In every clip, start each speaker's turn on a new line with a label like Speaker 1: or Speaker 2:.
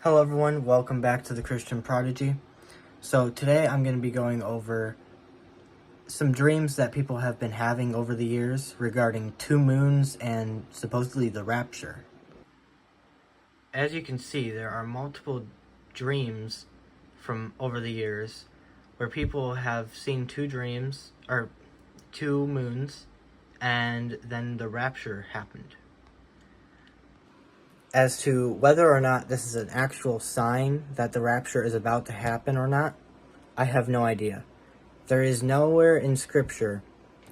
Speaker 1: Hello everyone, welcome back to the Christian Prodigy. So today I'm going to be going over some dreams that people have been having over the years regarding two moons and supposedly the rapture. As you can see, there are multiple dreams from over the years where people have seen two dreams, or two moons, and then the rapture happened. As to whether or not this is an actual sign that the rapture is about to happen or not, I have no idea. There is nowhere in Scripture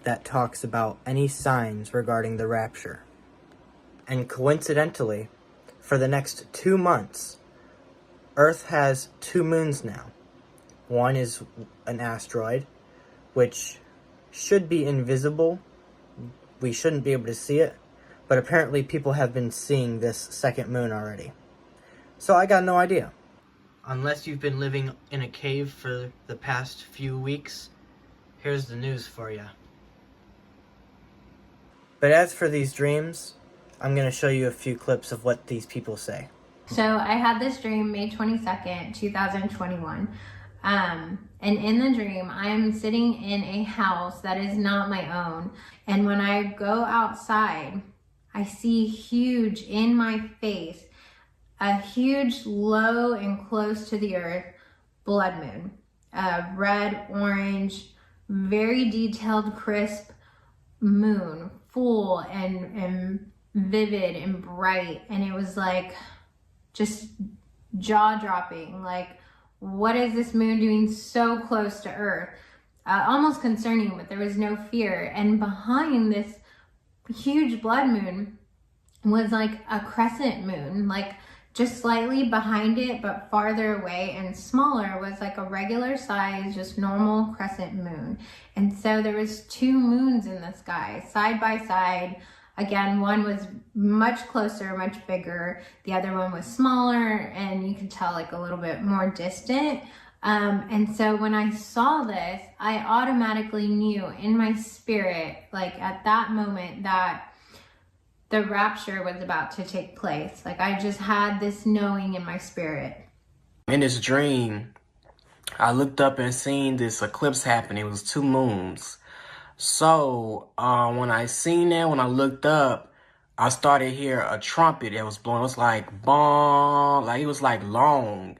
Speaker 1: that talks about any signs regarding the rapture. And coincidentally, for the next 2 months, Earth has two moons now. One is an asteroid, which should be invisible. We shouldn't be able to see it. But apparently people have been seeing this second moon already. So I got no idea. Unless you've been living in a cave for the past few weeks, here's the news for you. But as for these dreams, I'm going to show you a few clips of what these people say.
Speaker 2: So I had this dream May 22nd, 2021. And in the dream, I am sitting in a house that is not my own. And when I go outside, I see huge in my face, a huge low and close to the earth blood moon. Red, orange, very detailed, crisp moon, full and vivid and bright. And it was like just jaw-dropping. Like, what is this moon doing so close to earth? Almost concerning, but there was no fear. And behind this huge blood moon was like a crescent moon, like just slightly behind it but farther away and smaller was like a regular size, just normal crescent moon. And so there was two moons in the sky side by side. Again, one was much closer, much bigger. The other one was smaller, and you could tell like a little bit more distant. And so when I saw this, I automatically knew in my spirit, like at that moment, that the rapture was about to take place. Like I just had this knowing in my spirit.
Speaker 3: In this dream, I looked up and seen this eclipse happen. It was two moons. So when I looked up, I started hear a trumpet that was blowing. It was like bong, like it was like long.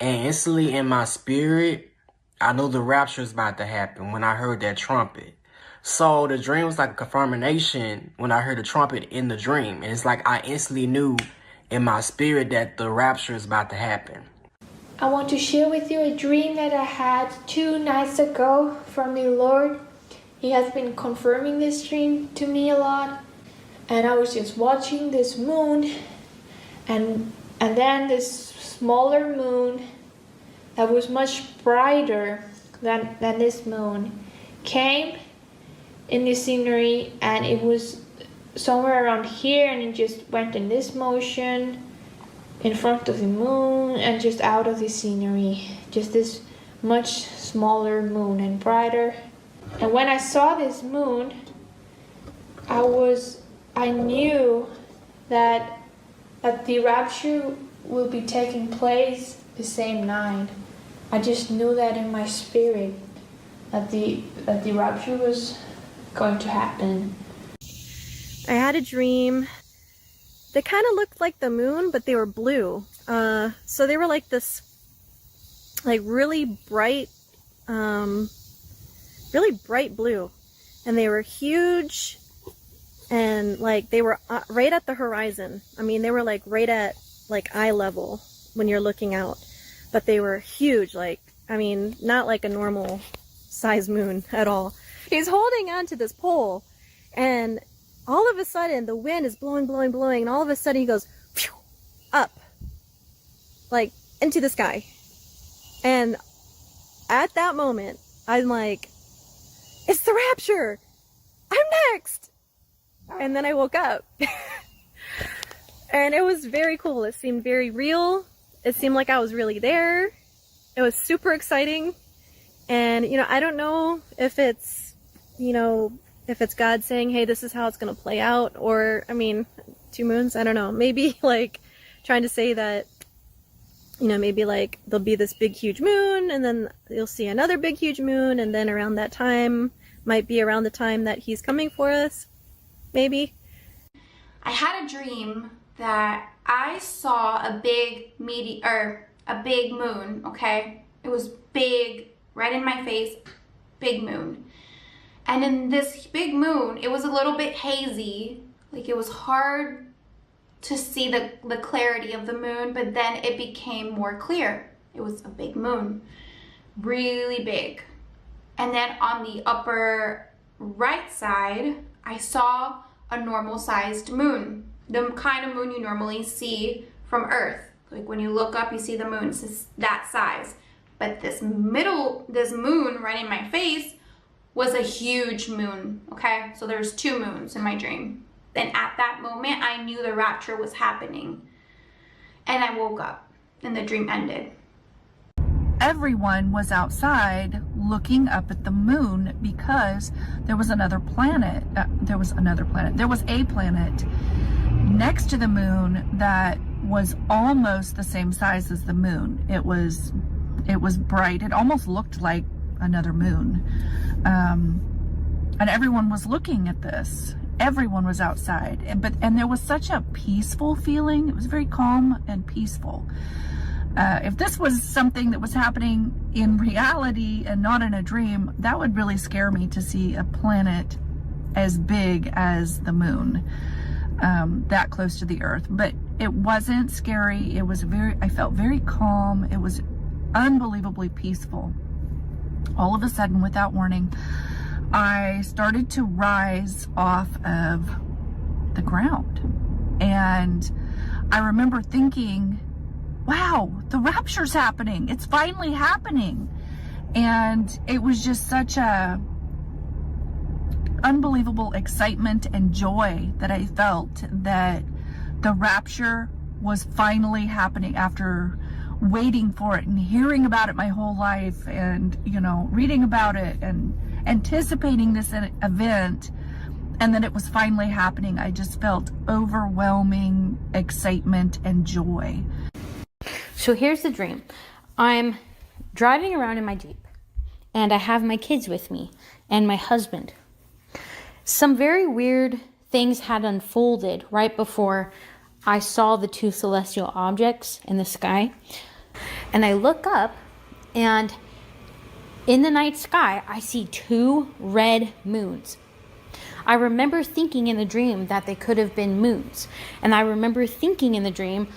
Speaker 3: And instantly in my spirit, I knew the rapture was about to happen when I heard that trumpet. So the dream was like a confirmation when I heard the trumpet in the dream. And it's like I instantly knew in my spirit that the rapture is about to happen.
Speaker 4: I want to share with you a dream that I had 2 nights ago from the Lord. He has been confirming this dream to me a lot. And I was just watching this moon and then this smaller moon that was much brighter than this moon came in the scenery, and it was somewhere around here, and it just went in this motion in front of the moon and just out of the scenery. Just this much smaller moon and brighter. And when I saw this moon, I knew that the rapture will be taking place the same night. I just knew that in my spirit that the rapture was going to happen.
Speaker 5: I had a dream. They kind of looked like the moon, but they were blue. So they were like this, like really bright blue, and they were huge, and like they were right at the horizon. I mean, they were like right at like eye level when you're looking out, but they were huge. Like, I mean, not like a normal size moon at all. He's holding onto this pole, and all of a sudden the wind is blowing, and all of a sudden he goes phew, up, like into the sky. And at that moment, I'm like, it's the rapture! I'm next! And then I woke up. And it was very cool. It seemed very real. It seemed like I was really there. It was super exciting. And, you know, I don't know if it's, you know, if it's God saying, hey, this is how it's going to play out. Or, I mean, 2 moons, I don't know. Maybe, like, trying to say that you know, maybe like there'll be this big huge moon, and then you'll see another big huge moon, and then around that time might be around the time that he's coming for us, maybe.
Speaker 6: I had a dream that I saw a big a big moon, okay? It was big, right in my face, big moon. And in this big moon, it was a little bit hazy, like it was hard to see the clarity of the moon, but then it became more clear. It was a big moon, really big. And then on the upper right side, I saw a normal sized moon, the kind of moon you normally see from Earth. Like when you look up, you see the moon, it's that size. But this moon right in my face was a huge moon, okay? So there's two moons in my dream. And at that moment, I knew the rapture was happening. And I woke up and the dream ended.
Speaker 7: Everyone was outside looking up at the moon because there was another planet. There was a planet next to the moon that was almost the same size as the moon. It was bright. It almost looked like another moon. And everyone was looking at this. Everyone was outside, and there was such a peaceful feeling. It was very calm and peaceful. If this was something that was happening in reality and not in a dream, that would really scare me, to see a planet as big as the moon, that close to the Earth. But it wasn't scary. It was I felt very calm. It was unbelievably peaceful. All of a sudden, without warning, I started to rise off of the ground. And I remember thinking, wow, the rapture's happening. It's finally happening. And it was just such a unbelievable excitement and joy that I felt that the rapture was finally happening, after waiting for it and hearing about it my whole life, and, you know, reading about it and anticipating this event, and then it was finally happening. I just felt overwhelming excitement and joy.
Speaker 2: So here's the dream. I'm driving around in my Jeep, and I have my kids with me and my husband. Some very weird things had unfolded right before I saw the two celestial objects in the sky. And I look up, and in the night sky, I see two red moons. I remember thinking in the dream that they could have been moons. And I remember thinking in the dream,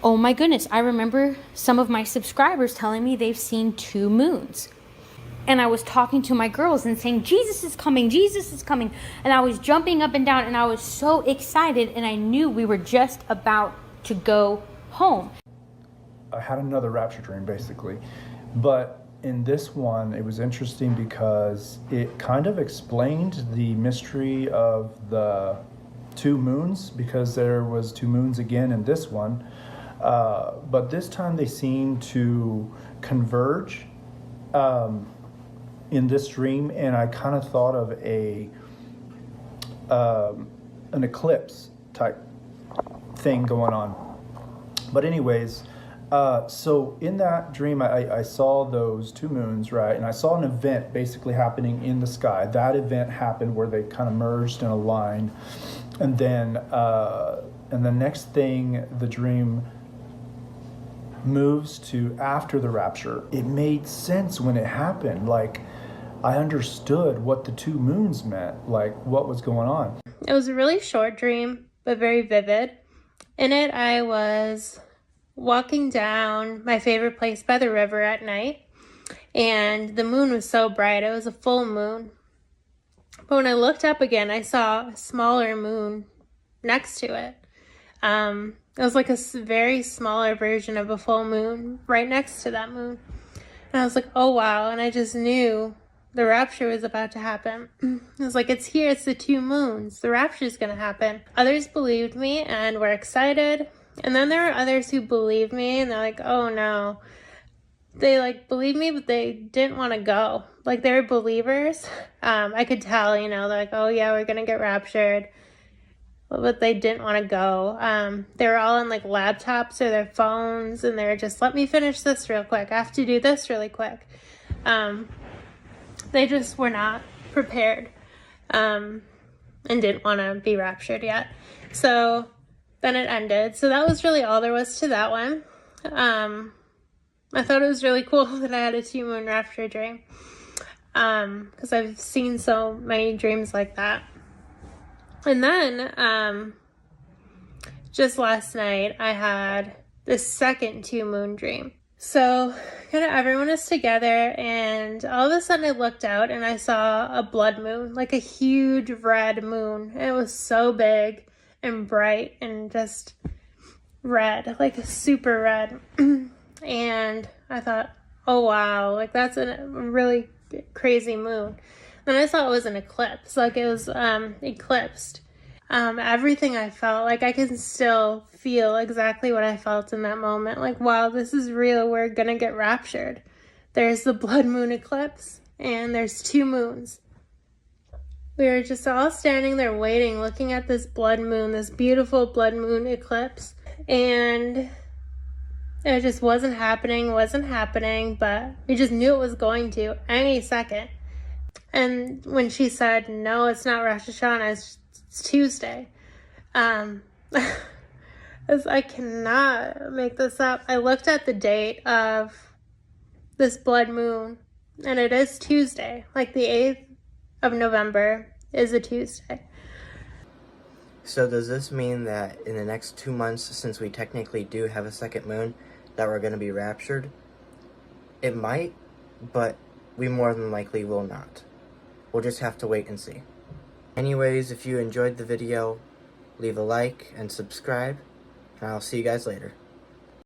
Speaker 2: oh my goodness, I remember some of my subscribers telling me they've seen two moons. And I was talking to my girls and saying, Jesus is coming, Jesus is coming. And I was jumping up and down, and I was so excited, and I knew we were just about to go home.
Speaker 8: I had another rapture dream, basically. But in this one, it was interesting because it kind of explained the mystery of the two moons, because there was two moons again in this one. But this time they seemed to converge in this dream, and I kind of thought of an eclipse type thing going on. But anyways, so in that dream, I saw those two moons, right? And I saw an event basically happening in the sky. That event happened where they kind of merged in a line. And then the next thing, the dream moves to after the rapture. It made sense when it happened. Like, I understood what the two moons meant, like what was going on.
Speaker 9: It was a really short dream, but very vivid. In it, I was walking down my favorite place by the river at night, and the moon was so bright. It was a full moon. But when I looked up again, I saw a smaller moon next to it. It was like a very smaller version of a full moon right next to that moon. And I was like, oh wow. And I just knew the rapture was about to happen. I was like, it's here, it's the two moons. The rapture is going to happen. Others believed me and were excited. And then there were others who believed me and they're like, oh no. They like believed me, but they didn't want to go. Like, they were believers. I could tell, they're like, oh yeah, we're going to get raptured. but they didn't want to go. They were all on like laptops or their phones, and they were just, let me finish this real quick. I have to do this really quick. They just were not prepared, and didn't want to be raptured yet. So then it ended. So that was really all there was to that one. I thought it was really cool that I had a 2-moon rapture dream, because I've seen so many dreams like that. And then, just last night, I had the second 2-moon dream. So, kind of everyone is together, and all of a sudden I looked out and I saw a blood moon, like a huge red moon. And it was so big and bright and just red, like super red. And I thought, oh wow, like that's a really crazy moon. Then I saw it was an eclipse, like it was eclipsed. Everything I felt, like I can still feel exactly what I felt in that moment. Like, wow, this is real. We're gonna get raptured. There's the blood moon eclipse, and there's 2 moons. We were just all standing there waiting, looking at this blood moon, this beautiful blood moon eclipse. And it just wasn't happening, but we just knew it was going to any second. And when she said, no, it's not Rosh Hashanah, it's Tuesday. I cannot make this up. I looked at the date of this blood moon, and it is Tuesday. Like the 8th of November is a Tuesday.
Speaker 1: So does this mean that in the next 2 months, since we technically do have a second moon, that we're going to be raptured? It might, but we more than likely will not. We'll just have to wait and see. Anyways, if you enjoyed the video, leave a like and subscribe, and I'll see you guys later.